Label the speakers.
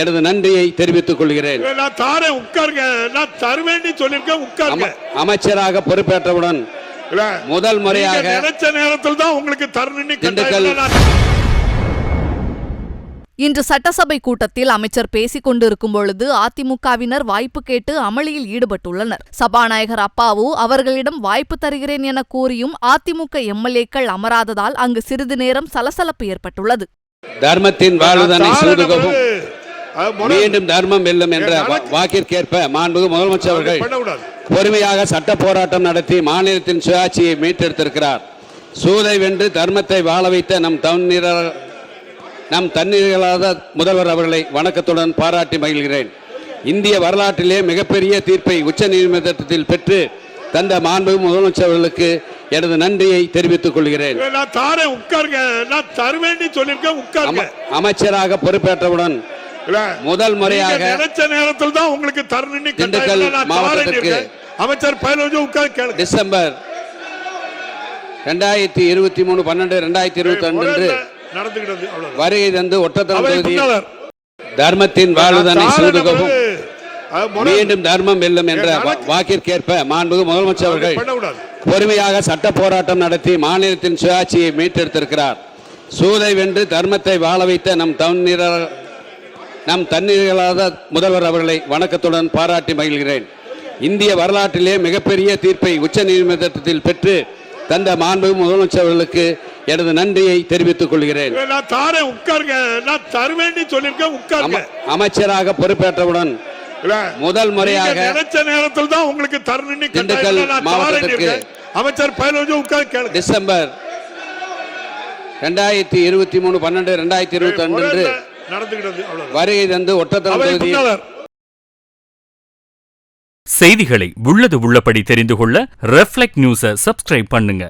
Speaker 1: எனது நன்றியை தெரிவித்துக் கொள்கிறேன்.
Speaker 2: நான் தாரேன், உட்காருங்க. நான் தருவேண்டி சொல்லிருக்கேன், உட்காருங்க.
Speaker 1: அமைச்சராக பொறுப்பேற்றவுடன் முதல் முறையாக
Speaker 2: நினைச்ச நேரத்தில் தான் உங்களுக்கு
Speaker 1: திண்டுக்கல்
Speaker 3: இன்று சட்டசபை கூட்டத்தில் அமைச்சர் பேசிக் கொண்டிருக்கும் பொழுது அதிமுகவினர் வாய்ப்பு கேட்டு அமளியில் ஈடுபட்டுள்ளனர். சபாநாயகர் அப்பாவு அவர்களிடம் வாய்ப்பு தருகிறேன் என கூறியும் அதிமுக எம்எல்ஏக்கள் அமராததால் அங்கு சிறிது நேரம் சலசலப்பு ஏற்பட்டுள்ளது.
Speaker 1: தர்மத்தின் வாழ்வுதனை சூதுகவும் மீண்டும் தர்மம் வெல்லும் என்ற வாக்கிற்கேற்ப மாண்புமிகு முதலமைச்சர் அவர்கள் பொறுமையாக சட்ட போராட்டம் நடத்தி மாநிலத்தின் சுயாட்சியை மீட்டெடுத்திருக்கிறார். சூதை வென்று தர்மத்தை வாழ வைத்த நம் தண்ணீர்களாத முதல்வர் அவர்களை வணக்கத்துடன் பாராட்டி மகிழ்கிறேன். இந்திய வரலாற்றிலே மிகப்பெரிய தீர்ப்பை உச்ச நீதிமன்றத்தில் பெற்று தந்த மாண்புமிகு முதலமைச்சர் அவர்களுக்கு எனது நன்றியை தெரிவித்துக் கொள்கிறேன். அமைச்சராக பொறுப்பேற்றவுடன் முதல் முறையாக
Speaker 2: நினைச்ச நேரத்தில் தான் உங்களுக்கு
Speaker 1: திண்டுக்கல் மாவட்டத்திற்கு
Speaker 2: அமைச்சர்
Speaker 1: டிசம்பர் 2023/12/2022 வருகை தந்து ஒட்டத்தம் தொகுதியில் தர்மத்தின் வாழ்வுதனை சூதுகவும் மீண்டும் தர்மம் வெல்லும் என்ற வாக்கிற்கேற்ப மாண்புமிகு முதலமைச்சர் அவர்கள் பொறுமையாக சட்ட போராட்டம் நடத்தி மாநிலத்தின் சுயாட்சியை மீட்டெடுத்திருக்கிறார். சூதை வென்று தர்மத்தை வாழ வைத்த நம் தண்ணீர்களாத முதல்வர் அவர்களை வணக்கத்துடன் பாராட்டி மகிழ்கிறேன். இந்திய வரலாற்றிலே மிகப்பெரிய தீர்ப்பை உச்ச நீதிமன்றத்தில் பெற்று தந்த மாண்புமிகு முதலமைச்சர் அவர்களுக்கு எனது நன்றியை தெரிவித்துக் கொள்கிறேன். அமைச்சராக பொறுப்பேற்றவுடன் முதல் முறையாக
Speaker 2: நினைச்ச நேரத்தில் தான் உங்களுக்கு
Speaker 1: திண்டுக்கல் மாவட்டத்திற்கு
Speaker 2: அமைச்சர்
Speaker 1: டிசம்பர் 2023/12/2022 வருகை தந்து ஒட்டத்தம் தொகுதியில்
Speaker 4: செய்திகளை உள்ளது உள்ளபடி தெரிந்து கொள்ள ரெஃப்ளெக்ட் நியூஸை சப்ஸ்கிரைப் பண்ணுங்க.